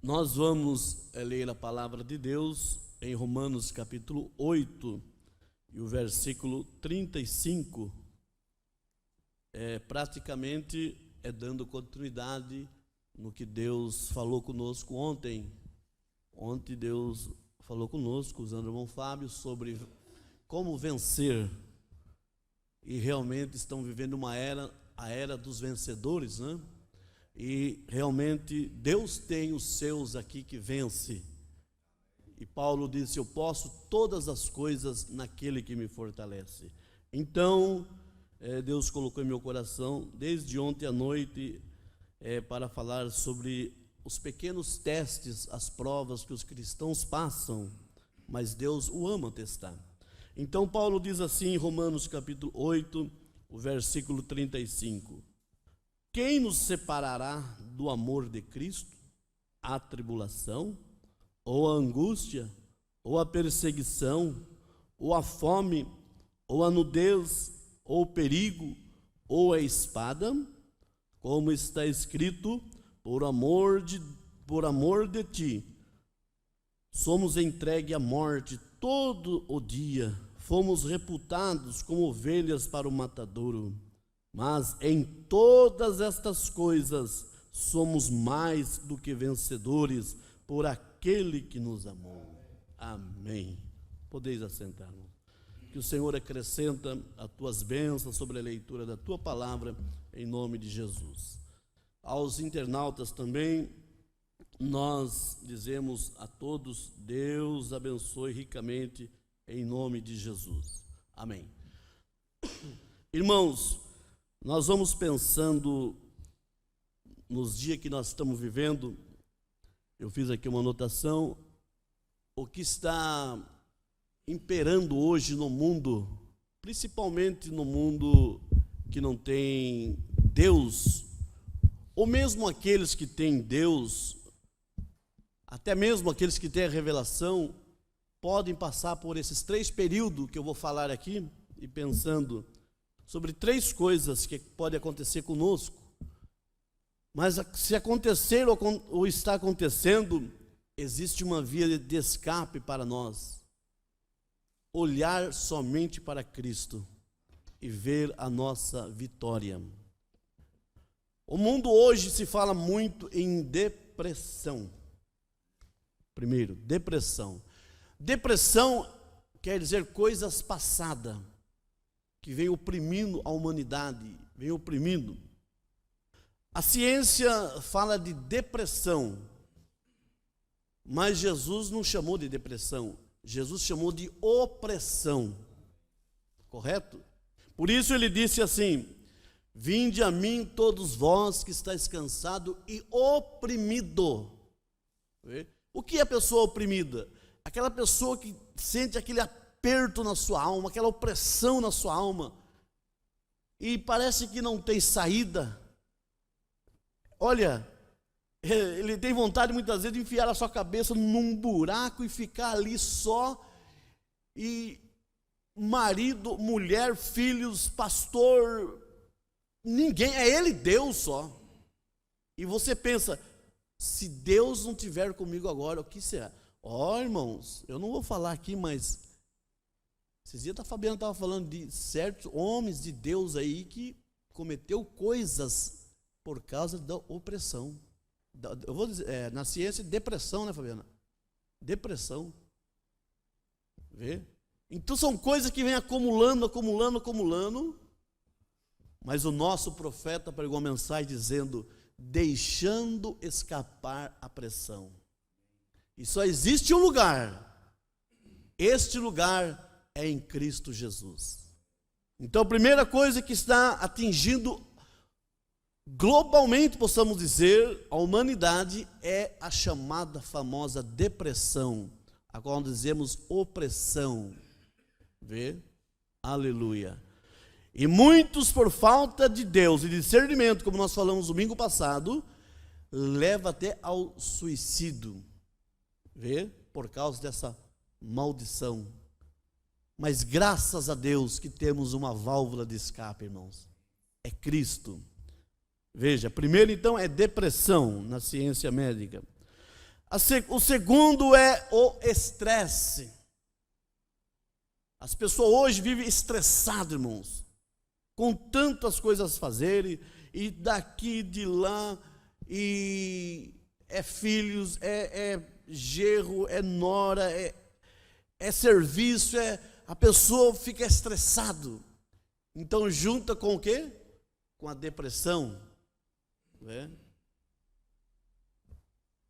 Nós vamos ler a palavra de Deus em Romanos capítulo 8 e o versículo 35. Praticamente dando continuidade no que Deus falou conosco ontem. Ontem Deus falou conosco, usando o irmão Fábio, sobre como vencer. E realmente estão vivendo a era dos vencedores, né? E realmente Deus tem os seus aqui que vence. E Paulo disse: eu posso todas as coisas naquele que me fortalece. Então, Deus colocou em meu coração, desde ontem à noite, para falar sobre os pequenos testes, as provas que os cristãos passam, mas Deus o ama testar. Então Paulo diz assim em Romanos capítulo 8, o versículo 35: quem nos separará do amor de Cristo? A tribulação, ou a angústia, ou a perseguição, ou a fome, ou a nudez, ou o perigo, ou a espada? Como está escrito: por amor de ti, somos entregue à morte todo o dia, fomos reputados como ovelhas para o matadouro. Mas em todas estas coisas somos mais do que vencedores por aquele que nos amou. Amém. Podeis assentar, irmão. Que o Senhor acrescenta as tuas bênçãos sobre a leitura da tua palavra, em nome de Jesus. Aos internautas também, nós dizemos a todos: Deus abençoe ricamente, em nome de Jesus. Amém. Irmãos, nós vamos pensando nos dias que nós estamos vivendo. Eu fiz aqui uma anotação: o que está imperando hoje no mundo, principalmente no mundo que não tem Deus, ou mesmo aqueles que têm Deus, até mesmo aqueles que têm a revelação, podem passar por esses 3 períodos que eu vou falar aqui, e pensando sobre 3 coisas que podem acontecer conosco. Mas se acontecer ou está acontecendo, existe uma via de escape para nós: olhar somente para Cristo e ver a nossa vitória. O mundo hoje se fala muito em depressão. Primeiro, depressão. Depressão quer dizer coisas passadas, que vem oprimindo a humanidade, vem oprimindo. A ciência fala de depressão, mas Jesus não chamou de depressão, Jesus chamou de opressão, correto? Por isso ele disse assim: vinde a mim todos vós que estáis cansado e oprimido. O que é a pessoa oprimida? Aquela pessoa que sente aquele aperto na sua alma, aquela opressão na sua alma, e parece que não tem saída. Olha, ele tem vontade muitas vezes de enfiar a sua cabeça num buraco e ficar ali só, e marido, mulher, filhos, pastor, ninguém, é ele, Deus só. E você pensa: se Deus não estiver comigo agora, o que será? Irmãos, eu não vou falar aqui, mas esses dias a Fabiana estava falando de certos homens de Deus aí que cometeu coisas por causa da opressão. Eu vou dizer, na ciência, depressão, né, Fabiana? Depressão. Vê? Então são coisas que vêm acumulando, mas o nosso profeta pregou uma mensagem dizendo: deixando escapar a pressão. E só existe um lugar. Este lugar é em Cristo Jesus. Então a primeira coisa que está atingindo globalmente, possamos dizer, a humanidade, é a chamada famosa depressão, a qual nós dizemos opressão. Vê? Aleluia. E muitos, por falta de Deus e discernimento, como nós falamos domingo passado, leva até ao suicídio. Vê? Por causa dessa maldição. Mas graças a Deus que temos uma válvula de escape, irmãos. É Cristo. Veja, primeiro então é depressão na ciência médica. O segundo é o estresse. As pessoas hoje vivem estressadas, irmãos, com tantas coisas a fazerem, e daqui, de lá, e é filhos, é genro, é nora, é serviço, a pessoa fica estressado. Então junta com o quê? Com a depressão, né?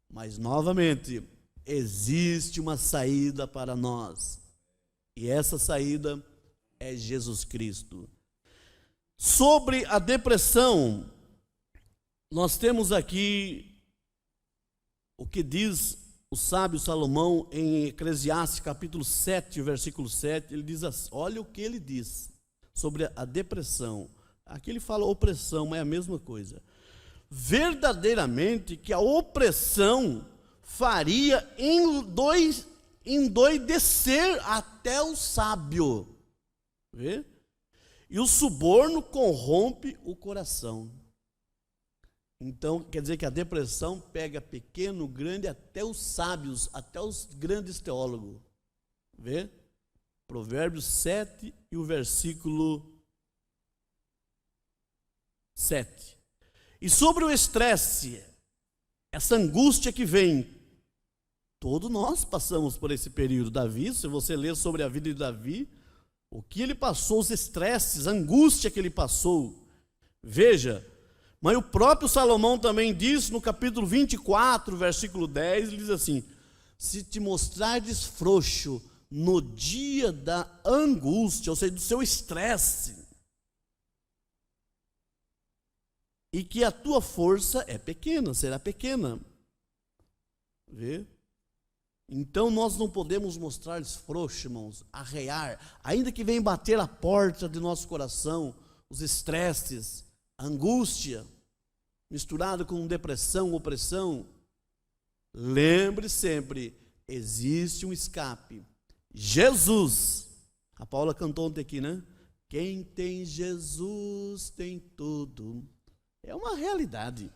Mas novamente, existe uma saída para nós, e essa saída é Jesus Cristo. Sobre a depressão, nós temos aqui o que diz o sábio Salomão em Eclesiastes capítulo 7, versículo 7, ele diz assim, olha o que ele diz sobre a depressão. Aqui ele fala opressão, mas é a mesma coisa. Verdadeiramente que a opressão faria endoidecer até o sábio. Vê? E o suborno corrompe o coração. Então, quer dizer que a depressão pega pequeno, grande, até os sábios, até os grandes teólogos. Vê? Provérbios 7 e o versículo 7. E sobre o estresse, essa angústia que vem, todos nós passamos por esse período. Davi, se você ler sobre a vida de Davi, o que ele passou, os estresses, a angústia que ele passou, veja. Mas o próprio Salomão também diz no capítulo 24, versículo 10, ele diz assim, se te mostrares frouxo no dia da angústia, ou seja, do seu estresse, e que a tua força é pequena, será pequena. Vê? Então nós não podemos mostrar frouxos, irmãos, arrear, ainda que venha bater a porta de nosso coração, os estresses, a angústia, misturado com depressão, opressão. Lembre sempre, existe um escape. Jesus, a Paula cantou ontem aqui, né? Quem tem Jesus tem tudo. É uma realidade,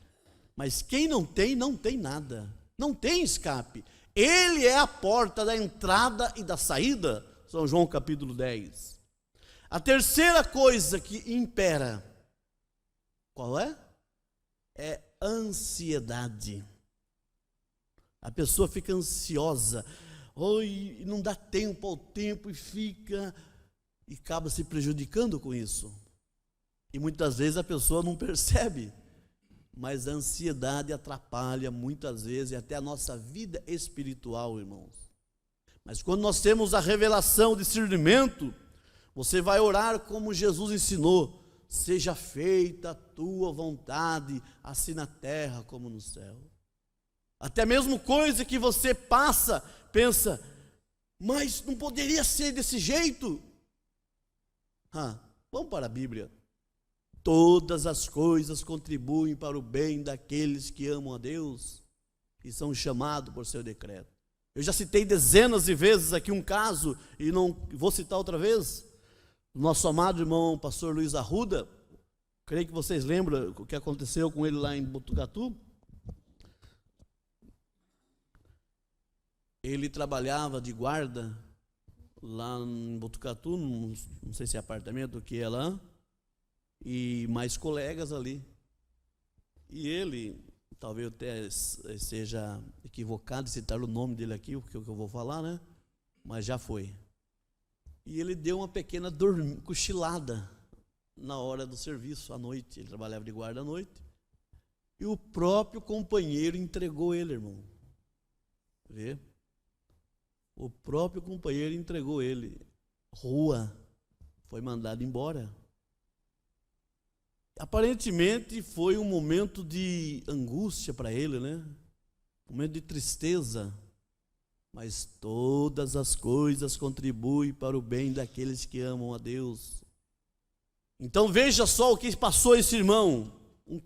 mas quem não tem nada, não tem escape. Ele é a porta da entrada e da saída, São João capítulo 10. A terceira coisa que impera, qual é? É ansiedade. A pessoa fica ansiosa, e não dá tempo ao tempo, e acaba se prejudicando com isso. E muitas vezes a pessoa não percebe, mas a ansiedade atrapalha muitas vezes até a nossa vida espiritual, irmãos. Mas quando nós temos a revelação, o discernimento, você vai orar como Jesus ensinou, seja feita a tua vontade, assim na terra como no céu. Até mesmo coisa que você pensa, mas não poderia ser desse jeito. Vamos para a Bíblia. Todas as coisas contribuem para o bem daqueles que amam a Deus e são chamados por seu decreto. Eu já citei dezenas de vezes aqui um caso, e não vou citar outra vez. Nosso amado irmão pastor Luiz Arruda, creio que vocês lembram o que aconteceu com ele lá em Botucatu. Ele trabalhava de guarda lá em Botucatu, não sei se é apartamento ou o que é lá, e mais colegas ali. E ele, talvez eu até seja equivocado em citar o nome dele aqui, o que eu vou falar, né? Mas já foi. E ele deu uma pequena cochilada na hora do serviço, à noite. Ele trabalhava de guarda à noite. E o próprio companheiro entregou ele, irmão. Vê? O próprio companheiro entregou ele. Rua. Foi mandado embora. Aparentemente foi um momento de angústia para ele, né? Um momento de tristeza. Mas todas as coisas contribuem para o bem daqueles que amam a Deus. Então veja só o que passou esse irmão,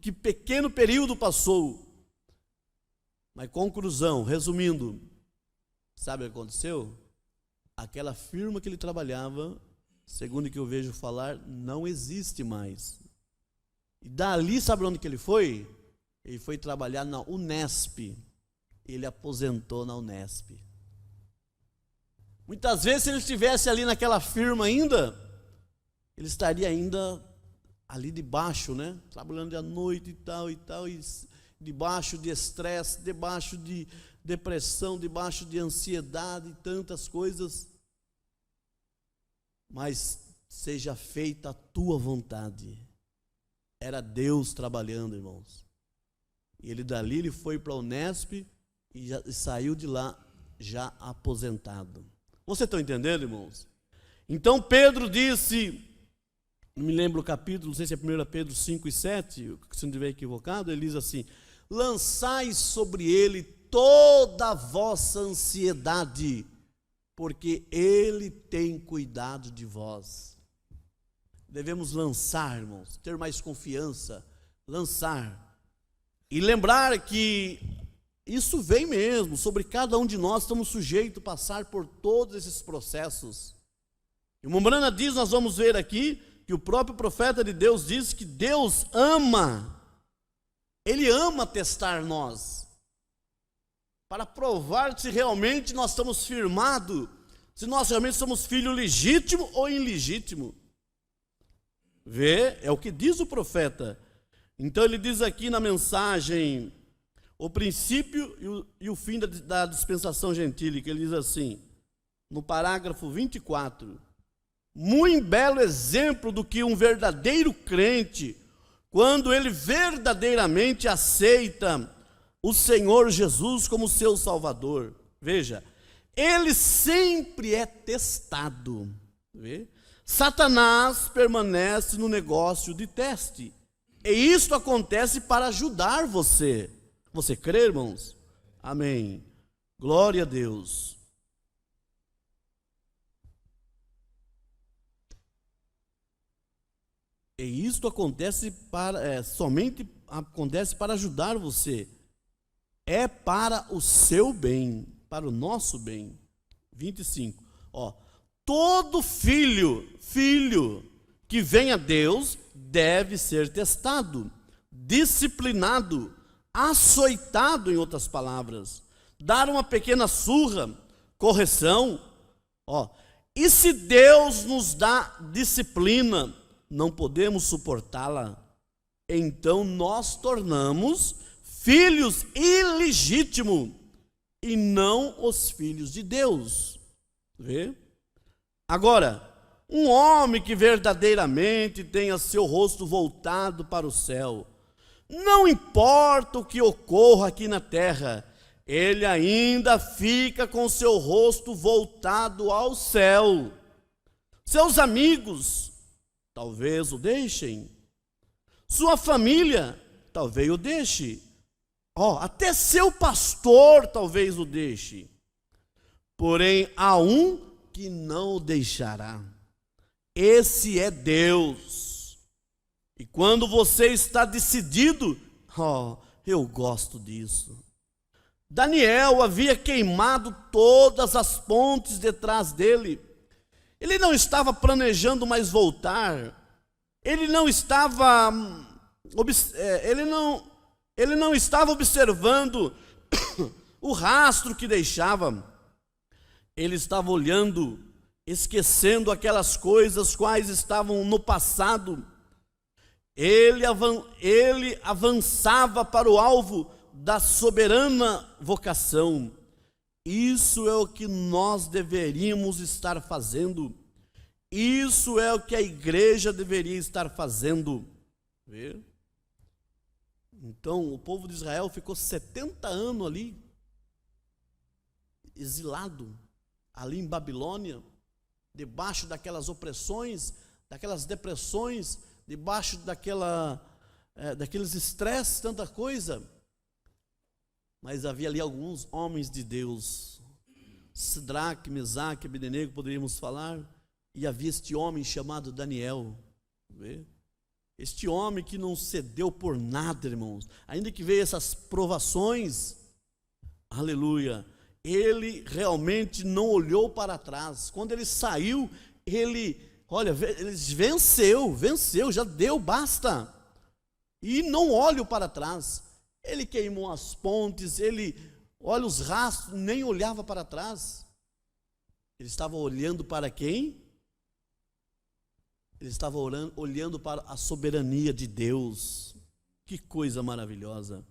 que pequeno período passou. Mas conclusão, resumindo, sabe o que aconteceu? Aquela firma que ele trabalhava, segundo o que eu vejo falar, não existe mais. E dali, sabe onde que ele foi? Ele foi trabalhar na Unesp. ele aposentou na Unesp. Muitas vezes, se ele estivesse ali naquela firma ainda, ele estaria ainda ali debaixo, né? Trabalhando à noite e tal, e debaixo de estresse, debaixo de depressão, debaixo de ansiedade e tantas coisas. Mas seja feita a tua vontade. Era Deus trabalhando, irmãos. E ele dali, ele foi para a Unesp e saiu de lá já aposentado. Vocês estão entendendo, irmãos? Então Pedro disse, não me lembro o capítulo, não sei se é 1 Pedro 5 e 7, se não estiver equivocado, ele diz assim: lançai sobre ele toda a vossa ansiedade, porque ele tem cuidado de vós. Devemos lançar, irmãos, ter mais confiança, lançar. E lembrar que isso vem mesmo, sobre cada um de nós estamos sujeitos a passar por todos esses processos. E o Mombrana diz, nós vamos ver aqui, que o próprio profeta de Deus diz que Deus ama, Ele ama testar nós, para provar se realmente nós estamos firmados, se nós realmente somos filho legítimo ou ilegítimo. Vê, é o que diz o profeta. Então ele diz aqui na mensagem, o princípio e o fim da dispensação gentílica, ele diz assim, no parágrafo 24, muito belo exemplo do que um verdadeiro crente, quando ele verdadeiramente aceita o Senhor Jesus como seu Salvador. Veja, ele sempre é testado. Vê? Satanás permanece no negócio de teste. E isto acontece para ajudar você. Você crê, irmãos? Amém. Glória a Deus. E isto acontece somente acontece para ajudar você. É para o seu bem, para o nosso bem. 25. Todo filho que vem a Deus deve ser testado, disciplinado, açoitado, em outras palavras, dar uma pequena surra, correção. E se Deus nos dá disciplina, não podemos suportá-la, então nós tornamos filhos ilegítimos e não os filhos de Deus. Vê? Agora, um homem que verdadeiramente tenha seu rosto voltado para o céu, não importa o que ocorra aqui na terra, ele ainda fica com seu rosto voltado ao céu. Seus amigos talvez o deixem, sua família talvez o deixe, até seu pastor talvez o deixe, porém há um que não o deixará. Esse é Deus. E quando você está decidido, eu gosto disso. Daniel havia queimado todas as pontes detrás dele. Ele não estava planejando mais voltar. Ele não estava observando o rastro que deixava. Ele estava olhando, esquecendo aquelas coisas quais estavam no passado. Ele avançava para o alvo da soberana vocação. Isso é o que nós deveríamos estar fazendo. Isso é o que a igreja deveria estar fazendo. Vê? Então, o povo de Israel ficou 70 anos ali, exilado, ali em Babilônia, debaixo daquelas opressões, daquelas depressões, debaixo daqueles estresses, tanta coisa. Mas havia ali alguns homens de Deus, Sidraque, Mesaque, Abdenego, poderíamos falar, e havia este homem chamado Daniel. Vê? Este homem que não cedeu por nada, irmãos, ainda que veio essas provações, aleluia, ele realmente não olhou para trás. Quando ele saiu, ele venceu, já deu, basta. E não olho para trás. Ele queimou as pontes, ele Olha os rastros, nem olhava para trás. Ele estava olhando para quem? Ele estava olhando para a soberania de Deus. Que coisa maravilhosa.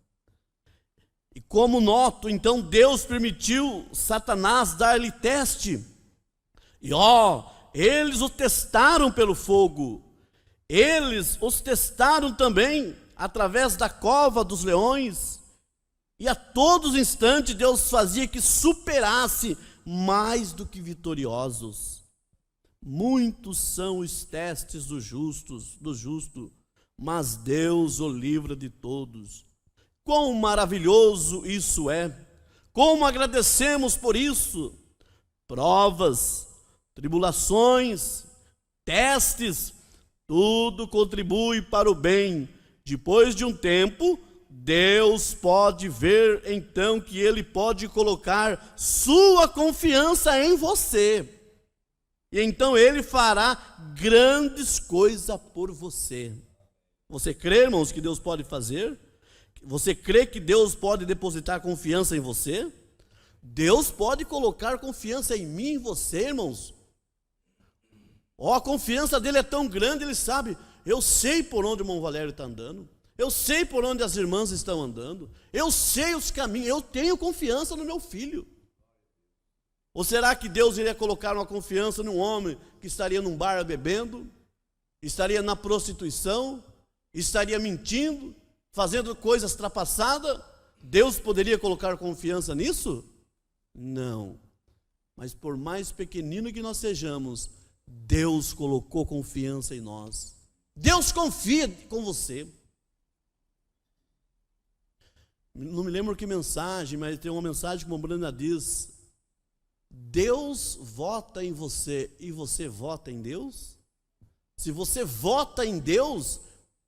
E como noto, então Deus permitiu Satanás dar-lhe teste. E eles o testaram pelo fogo. Eles os testaram também através da cova dos leões. E a todos os instantes Deus fazia que superasse mais do que vitoriosos. Muitos são os testes do justo, mas Deus o livra de todos. Quão maravilhoso isso é! Como agradecemos por isso! Provas, tribulações, testes, tudo contribui para o bem. Depois de um tempo, Deus pode ver então que Ele pode colocar sua confiança em você. E então Ele fará grandes coisas por você. Você crê, irmãos, que Deus pode fazer? Você crê que Deus pode depositar confiança em você? Deus pode colocar confiança em mim e em você, irmãos. A confiança dele é tão grande, ele sabe. Eu sei por onde o irmão Valério está andando. Eu sei por onde as irmãs estão andando. Eu sei os caminhos. Eu tenho confiança no meu filho. Ou será que Deus iria colocar uma confiança num homem que estaria num bar bebendo, estaria na prostituição, estaria mentindo, fazendo coisas trapassadas? Deus poderia colocar confiança nisso? Não. Mas por mais pequenino que nós sejamos, Deus colocou confiança em nós. Deus confia com você. Não me lembro que mensagem, mas tem uma mensagem que a Bruna diz: Deus vota em você e você vota em Deus? Se você vota em Deus,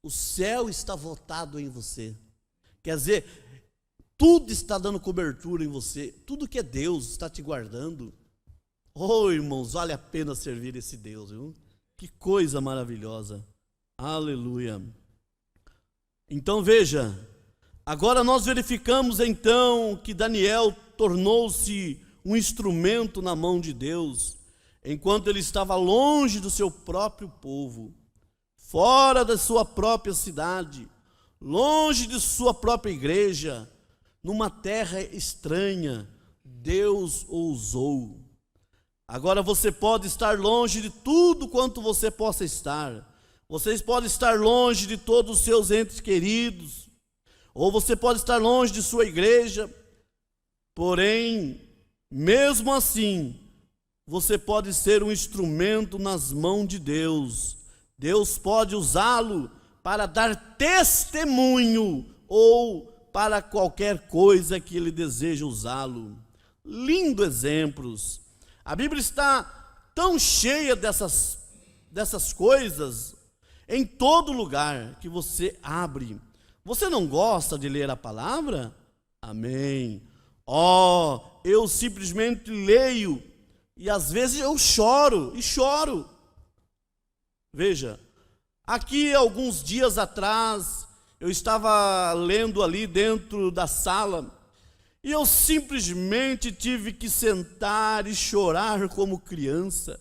o céu está votado em você. Quer dizer, tudo está dando cobertura em você. Tudo que é Deus está te guardando. Irmãos, vale a pena servir esse Deus, viu? Que coisa maravilhosa. Aleluia. Então veja, agora nós verificamos então que Daniel tornou-se um instrumento na mão de Deus, enquanto ele estava longe do seu próprio povo, fora da sua própria cidade, longe de sua própria igreja, numa terra estranha. Deus o usou. Agora você pode estar longe de tudo quanto você possa estar. Vocês podem estar longe de todos os seus entes queridos, ou você pode estar longe de sua igreja, porém, mesmo assim, você pode ser um instrumento nas mãos de Deus. Deus pode usá-lo para dar testemunho ou para qualquer coisa que Ele deseja usá-lo. Lindos exemplos. A Bíblia está tão cheia dessas coisas em todo lugar que você abre. Você não gosta de ler a palavra? Amém. Eu simplesmente leio e às vezes eu choro. Veja, aqui alguns dias atrás eu estava lendo ali dentro da sala e eu simplesmente tive que sentar e chorar como criança.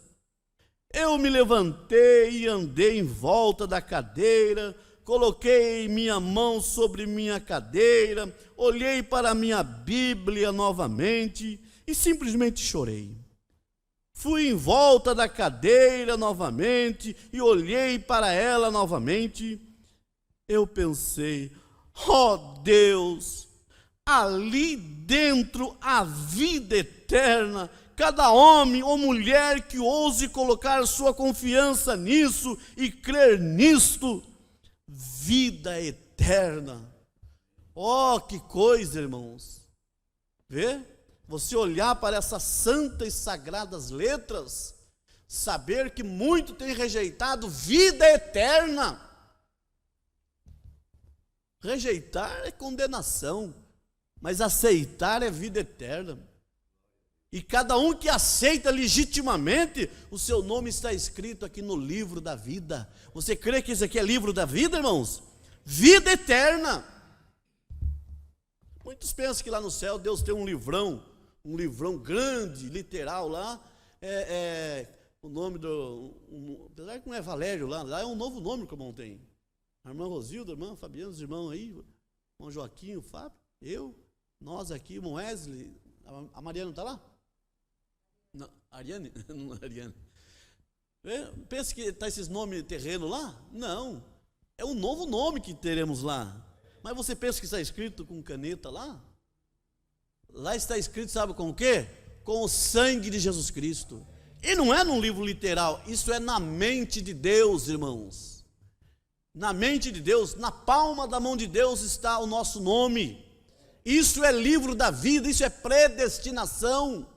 Eu me levantei e andei em volta da cadeira, coloquei minha mão sobre minha cadeira, olhei para a minha Bíblia novamente e simplesmente chorei. Fui em volta da cadeira novamente e olhei para ela novamente. Eu pensei, Deus, ali dentro a vida eterna. Cada homem ou mulher que ouse colocar sua confiança nisso e crer nisto, vida eterna. Que coisa, irmãos. Vê? Você olhar para essas santas e sagradas letras, saber que muito tem rejeitado vida eterna. Rejeitar é condenação, mas aceitar é vida eterna. E cada um que aceita legitimamente, o seu nome está escrito aqui no livro da vida. Você crê que esse aqui é livro da vida, irmãos? Vida eterna. Muitos pensam que lá no céu Deus tem um livrão grande, literal lá, o nome apesar que não é Valério lá é um novo nome que o irmão tem. A irmã Rosilda, a irmã Fabiana, os irmãos aí, o irmão Joaquim, o Fábio, eu, nós aqui, o irmão Wesley, a Mariana está lá? Não, Ariane? Não, Ariane. Pensa que está esses nomes terrenos lá? Não, é um novo nome que teremos lá. Mas você pensa que está escrito com caneta lá? Lá está escrito, sabe com o quê? Com o sangue de Jesus Cristo. E não é num livro literal, isso é na mente de Deus, irmãos. Na mente de Deus, na palma da mão de Deus está o nosso nome. Isso é livro da vida, isso é predestinação.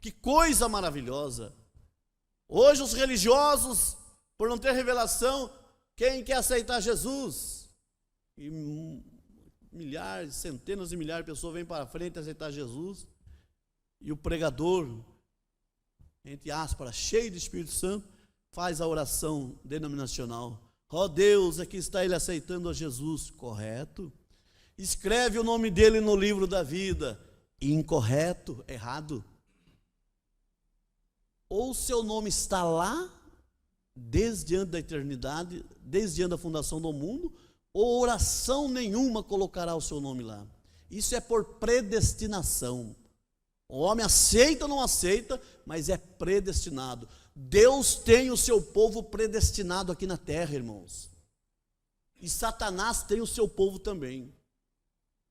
Que coisa maravilhosa. Hoje os religiosos, por não ter revelação, quem quer aceitar Jesus? E milhares, centenas de milhares de pessoas vêm para frente aceitar Jesus. E o pregador, entre aspas, cheio de Espírito Santo, faz a oração denominacional. Ó Deus, aqui está ele aceitando a Jesus. Correto. Escreve o nome dele no livro da vida. Incorreto, errado. Ou seu nome está lá, desde antes da eternidade, desde antes da fundação do mundo, ou oração nenhuma colocará o seu nome lá. Isso é por predestinação. O homem aceita ou não aceita, mas é predestinado. Deus tem o seu povo predestinado aqui na terra, irmãos. E Satanás tem o seu povo também.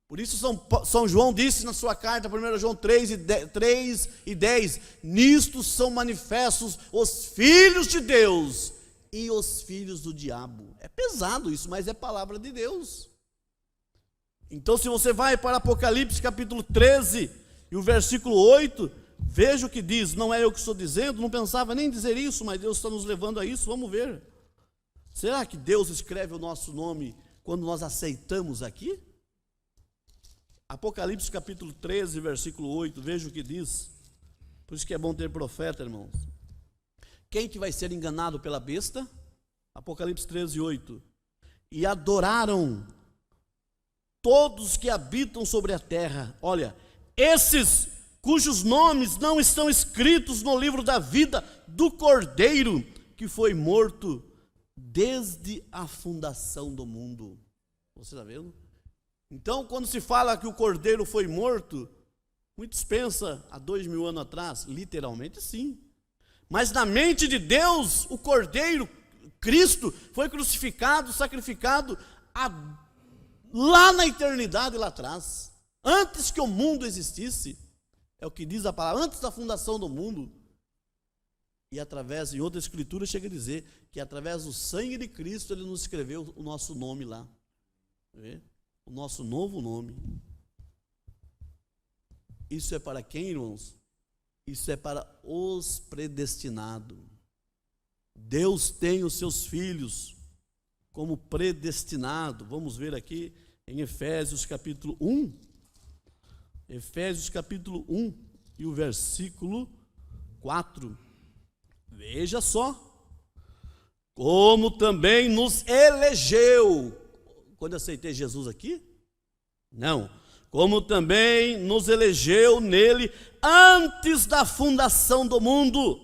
Por isso São João disse na sua carta, 1 João 3 e 10, nisto são manifestos os filhos de Deus e os filhos do diabo. É pesado isso, mas é palavra de Deus. Então se você vai para Apocalipse capítulo 13 e o versículo 8, veja o que diz. Não é eu que estou dizendo, não pensava nem dizer isso, mas Deus está nos levando a isso, vamos ver. Será que Deus escreve o nosso nome quando nós aceitamos aqui? Apocalipse capítulo 13, versículo 8, veja o que diz. Por isso que é bom ter profeta, irmãos. Quem que vai ser enganado pela besta? Apocalipse 13, 8. E adoraram todos que habitam sobre a terra. Olha, esses cujos nomes não estão escritos no livro da vida do Cordeiro, que foi morto desde a fundação do mundo. Você está vendo? Então, quando se fala que o Cordeiro foi morto, muitos pensam há 2000 anos atrás, literalmente sim. Mas na mente de Deus, o Cordeiro, Cristo, foi crucificado, sacrificado lá na eternidade, lá atrás. Antes que o mundo existisse, é o que diz a palavra, antes da fundação do mundo. E através, em outra escritura, chega a dizer que através do sangue de Cristo, Ele nos escreveu o nosso nome lá. Vê? O nosso novo nome. Isso é para quem, irmãos? Isso é para os predestinados. Deus tem os seus filhos como predestinado. Vamos ver aqui em Efésios capítulo 1. Efésios capítulo 1 e o versículo 4. Veja só. Como também nos elegeu. Quando eu aceitei Jesus aqui? Não. Como também nos elegeu nele antes da fundação do mundo,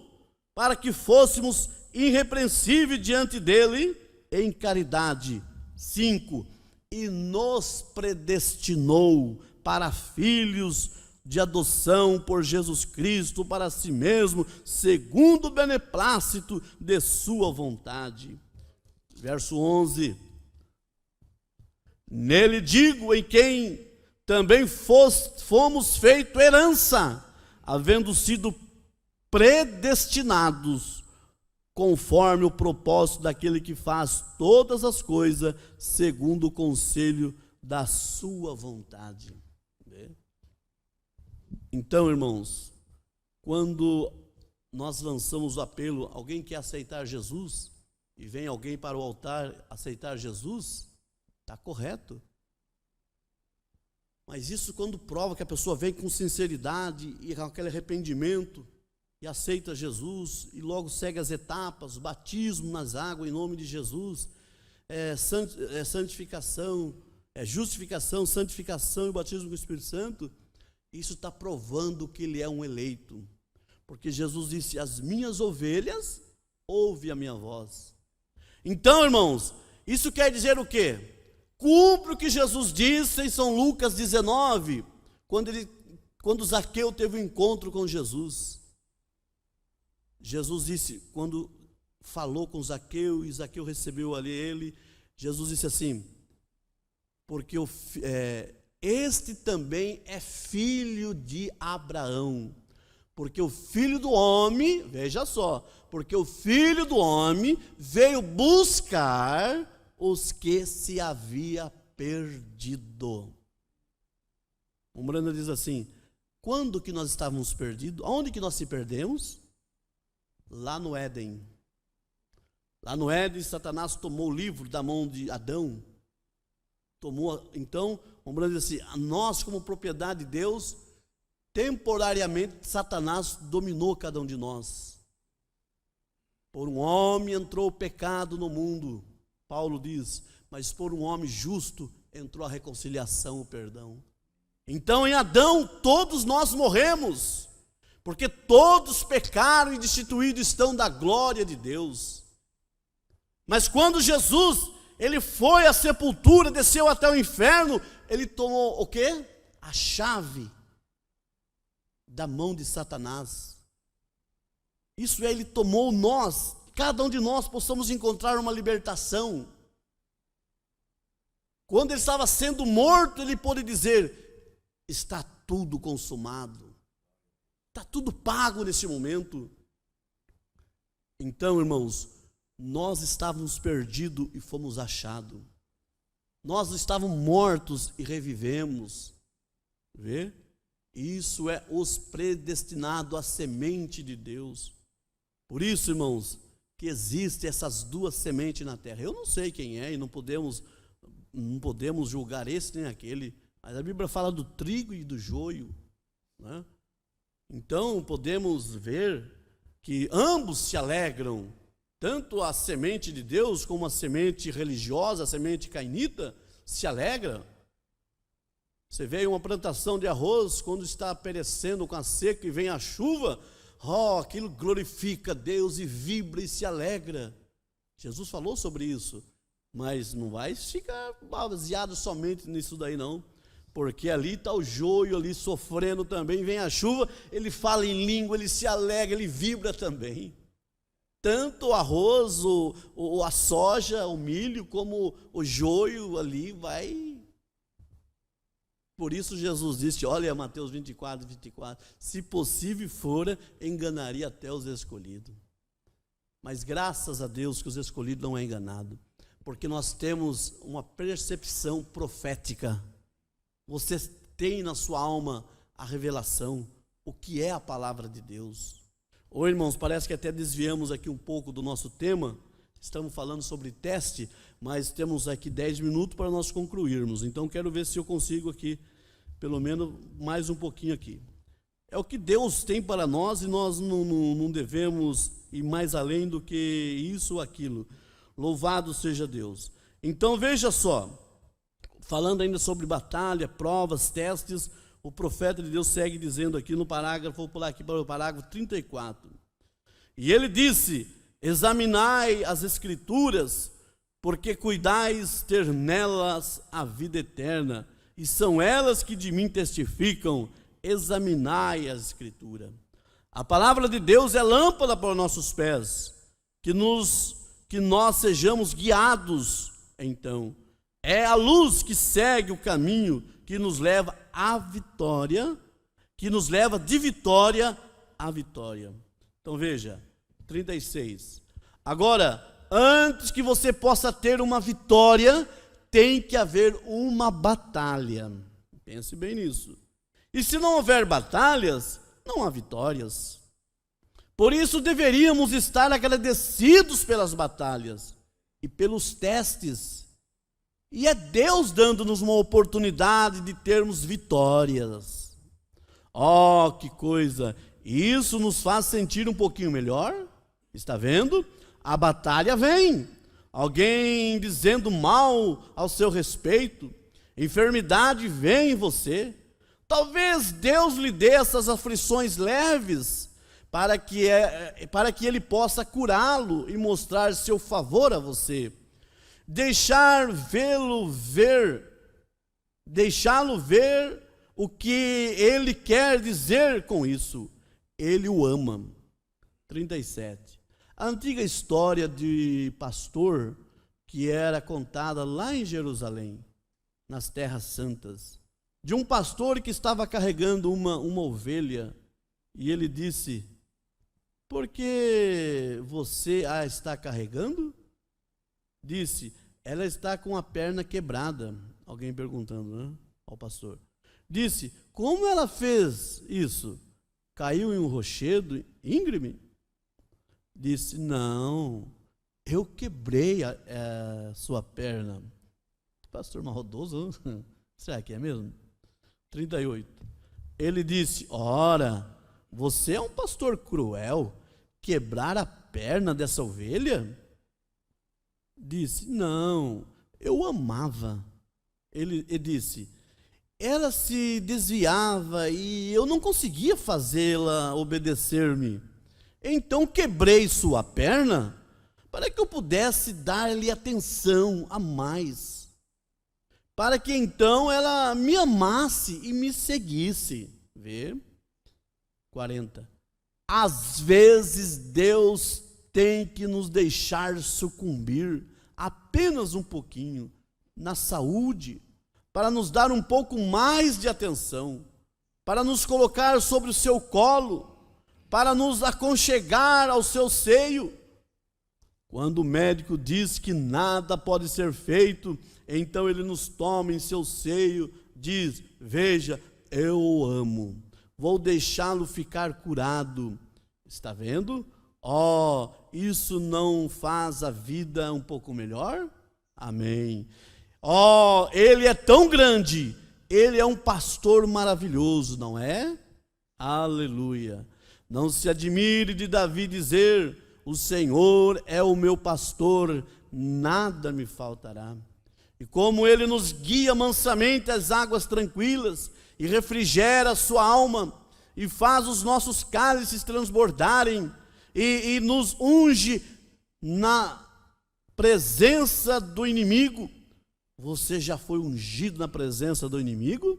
para que fôssemos irrepreensíveis diante dele em caridade. 5. E nos predestinou para filhos de adoção por Jesus Cristo para si mesmo, segundo o beneplácito de sua vontade. Verso 11. Nele digo, em quem também fomos feito herança, havendo sido predestinados, conforme o propósito daquele que faz todas as coisas, segundo o conselho da sua vontade. Então, irmãos, quando nós lançamos o apelo, alguém quer aceitar Jesus, e vem alguém para o altar aceitar Jesus, está correto. Mas isso quando prova que a pessoa vem com sinceridade e com aquele arrependimento e aceita Jesus e logo segue as etapas, batismo nas águas em nome de Jesus, santificação, justificação, santificação e batismo com o Espírito Santo, isso está provando que ele é um eleito. Porque Jesus disse: as minhas ovelhas ouvem a minha voz. Então, irmãos, isso quer dizer o quê? Cumpre o que Jesus disse em São Lucas 19, quando Zaqueu teve um encontro com Jesus. Jesus disse, quando falou com Zaqueu, e Zaqueu recebeu ali ele, Jesus disse assim: porque este também é filho de Abraão, porque o Filho do Homem, veja só, porque o Filho do Homem veio buscar os que se havia perdido. O Miranda diz assim: quando que nós estávamos perdidos? Aonde que nós se perdemos? Lá no Éden. Lá no Éden, Satanás tomou o livro da mão de Adão. Então, o Miranda diz assim: nós, como propriedade de Deus, temporariamente Satanás dominou cada um de nós. Por um homem entrou o pecado no mundo, Paulo diz, mas por um homem justo entrou a reconciliação, o perdão. Então, em Adão, todos nós morremos, porque todos pecaram e destituídos estão da glória de Deus. Mas quando Jesus, ele foi à sepultura, desceu até o inferno, ele tomou o quê? A chave da mão de Satanás. Isso é, ele tomou nós, cada um de nós possamos encontrar uma libertação. Quando ele estava sendo morto, ele pôde dizer: está tudo consumado, está tudo pago nesse momento. Então, irmãos, nós estávamos perdidos e fomos achados. Nós estávamos mortos e revivemos. Vê? Isso é os predestinados à semente de Deus. Por isso, irmãos, que existem essas duas sementes na terra. Eu não sei quem é e não podemos julgar esse nem aquele, mas a Bíblia fala do trigo e do joio, né? Então podemos ver que ambos se alegram, tanto a semente de Deus como a semente religiosa, a semente cainita, se alegra. Você vê uma plantação de arroz, quando está perecendo com a seca e vem a chuva, aquilo glorifica Deus e vibra e se alegra. Jesus falou sobre isso, mas não vai ficar baseado somente nisso daí não, porque ali está o joio ali sofrendo também, vem a chuva, ele fala em língua, ele se alegra, ele vibra também. Tanto o arroz, a soja, o milho, como o joio ali vai. Por isso Jesus disse, olha Mateus 24, se possível fora, enganaria até os escolhidos. Mas graças a Deus que os escolhidos não é enganado, porque nós temos uma percepção profética. Você tem na sua alma a revelação, o que é a palavra de Deus. Ô irmãos, parece que até desviamos aqui um pouco do nosso tema, estamos falando sobre teste, mas temos aqui 10 minutos para nós concluirmos, então quero ver se eu consigo aqui, pelo menos mais um pouquinho aqui. É o que Deus tem para nós e nós não devemos ir mais além do que isso ou aquilo. Louvado seja Deus. Então veja só, falando ainda sobre batalha, provas, testes, o profeta de Deus segue dizendo aqui no parágrafo, vou pular aqui para o parágrafo 34. E ele disse, examinai as escrituras, porque cuidais ter nelas a vida eterna, e são elas que de mim testificam, examinai a escritura. A palavra de Deus é lâmpada para os nossos pés, que nós sejamos guiados, então. É a luz que segue o caminho, que nos leva à vitória, que nos leva de vitória a vitória. Então veja, 36. Agora, antes que você possa ter uma vitória, tem que haver uma batalha. Pense bem nisso. E se não houver batalhas, não há vitórias. Por isso deveríamos estar agradecidos pelas batalhas e pelos testes. E é Deus dando-nos uma oportunidade de termos vitórias. Oh, que coisa! Isso nos faz sentir um pouquinho melhor. Está vendo? A batalha vem. Alguém dizendo mal ao seu respeito. enfermidade vem em você. Talvez Deus lhe dê essas aflições leves para que Ele possa curá-lo e mostrar seu favor a você. Deixá-lo ver o que Ele quer dizer com isso. Ele o ama. 37. A antiga história de pastor que era contada lá em Jerusalém, nas terras santas, de um pastor que estava carregando uma ovelha, e ele disse: por que você a está carregando? Disse: ela está com a perna quebrada. Alguém perguntando, né, ao pastor. Disse: como ela fez isso? Caiu em um rochedo íngreme? Disse: não, eu quebrei a sua perna. Pastor maldoso, será que é mesmo? 38. Ele disse: ora, você é um pastor cruel, quebrar a perna dessa ovelha? Disse: não, eu amava. Ele disse: ela se desviava e eu não conseguia fazê-la obedecer-me. Então quebrei sua perna para que eu pudesse dar-lhe atenção a mais, para que então ela me amasse e me seguisse. Vê? 40. Às vezes Deus tem que nos deixar sucumbir apenas um pouquinho na saúde, para nos dar um pouco mais de atenção, para nos colocar sobre o seu colo, para nos aconchegar ao seu seio. Quando o médico diz que nada pode ser feito, então ele nos toma em seu seio, diz: veja, eu o amo, vou deixá-lo ficar curado. Está vendo? Isso não faz a vida um pouco melhor? Amém. Ele é tão grande, ele é um pastor maravilhoso, não é? Aleluia. Não se admire de Davi dizer: o Senhor é o meu pastor, nada me faltará. E como ele nos guia mansamente às águas tranquilas, e refrigera a sua alma, e faz os nossos cálices transbordarem, e nos unge na presença do inimigo. Você já foi ungido na presença do inimigo?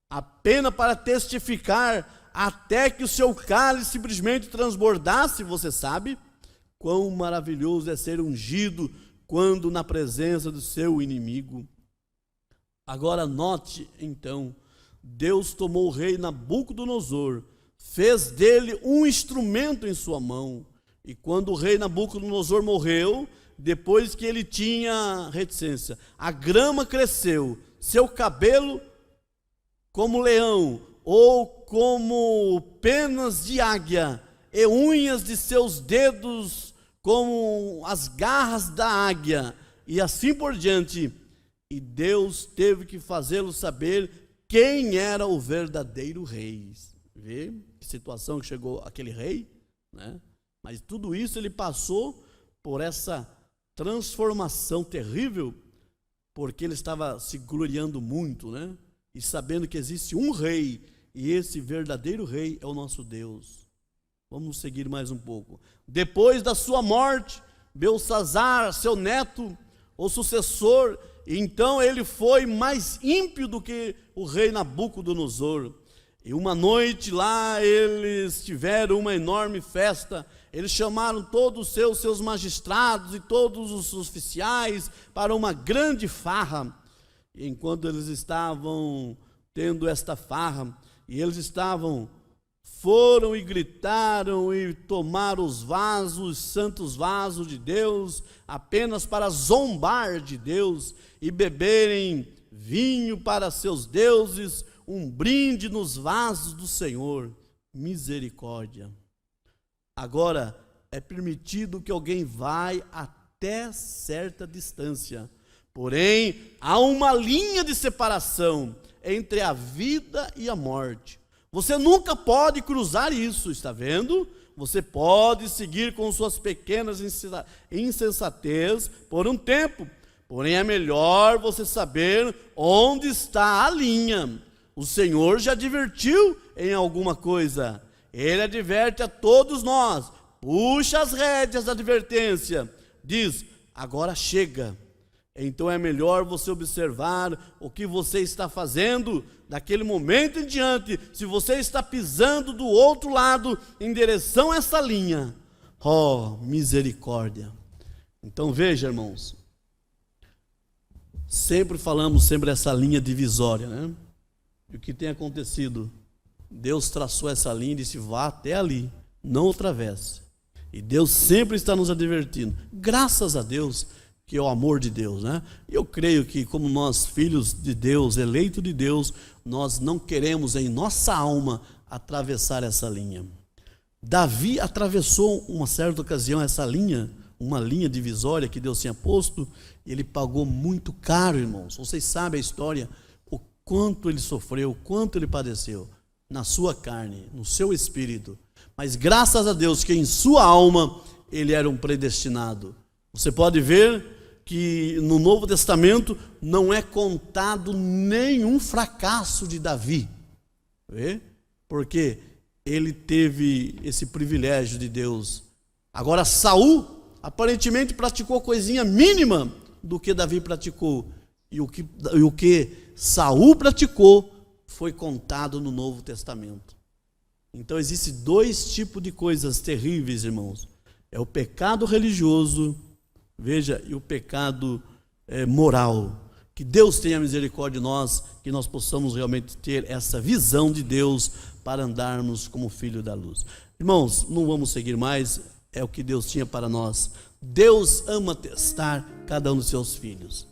Apenas para testificar até que o seu cálice simplesmente transbordasse. Você sabe quão maravilhoso é ser ungido quando na presença do seu inimigo. Agora note então, Deus tomou o rei Nabucodonosor, fez dele um instrumento em sua mão, e quando o rei Nabucodonosor morreu, depois que ele tinha reticência, a grama cresceu, seu cabelo como leão, ou como penas de águia, e unhas de seus dedos como as garras da águia, e assim por diante. E Deus teve que fazê-lo saber quem era o verdadeiro rei. Vê que situação que chegou aquele rei, né? Mas tudo isso ele passou por essa transformação terrível, porque ele estava se gloriando muito, né? E sabendo que existe um rei, e esse verdadeiro rei é o nosso Deus. Vamos seguir mais um pouco. Depois da sua morte, Belsazar, seu neto, o sucessor, então ele foi mais ímpio do que o rei Nabucodonosor. E uma noite lá eles tiveram uma enorme festa. Eles chamaram todos os seus magistrados e todos os oficiais para uma grande farra. E enquanto eles estavam tendo esta farra, e eles foram e gritaram e tomaram os vasos, santos vasos de Deus, apenas para zombar de Deus e beberem vinho para seus deuses, um brinde nos vasos do Senhor. Misericórdia. Agora, é permitido que alguém vá até certa distância, porém, há uma linha de separação entre a vida e a morte. Você nunca pode cruzar isso, está vendo? Você pode seguir com suas pequenas insensatez por um tempo, Porém, é melhor você saber onde está a linha. O Senhor já advertiu em alguma coisa. Ele adverte a todos nós. Puxa as rédeas da advertência. Diz, agora chega. Então é melhor você observar o que você está fazendo daquele momento em diante. Se você está pisando do outro lado em direção a essa linha. Oh, misericórdia. Então veja, irmãos. Sempre falamos sobre essa linha divisória, né? E o que tem acontecido? Deus traçou essa linha e disse, vá até ali, não atravesse. E Deus sempre está nos advertindo. Graças a Deus, que é o amor de Deus, né? E eu creio que como nós, filhos de Deus, eleitos de Deus, nós não queremos em nossa alma atravessar essa linha. Davi atravessou uma certa ocasião essa linha, uma linha divisória que Deus tinha posto, e ele pagou muito caro, irmãos. Vocês sabem a história, o quanto ele sofreu, o quanto ele padeceu, na sua carne, no seu espírito. Mas graças a Deus que em sua alma ele era um predestinado. Você pode ver que no Novo Testamento não é contado nenhum fracasso de Davi. Vê? Porque ele teve esse privilégio de Deus. Agora Saul aparentemente praticou coisinha mínima do que Davi praticou. E o que Saul praticou foi contado no Novo Testamento. Então existem dois tipos de coisas terríveis, irmãos. É o pecado religioso, veja, e o pecado moral. Que Deus tenha misericórdia de nós, que nós possamos realmente ter essa visão de Deus para andarmos como filho da luz. Irmãos, não vamos seguir mais, é o que Deus tinha para nós. Deus ama testar cada um dos seus filhos.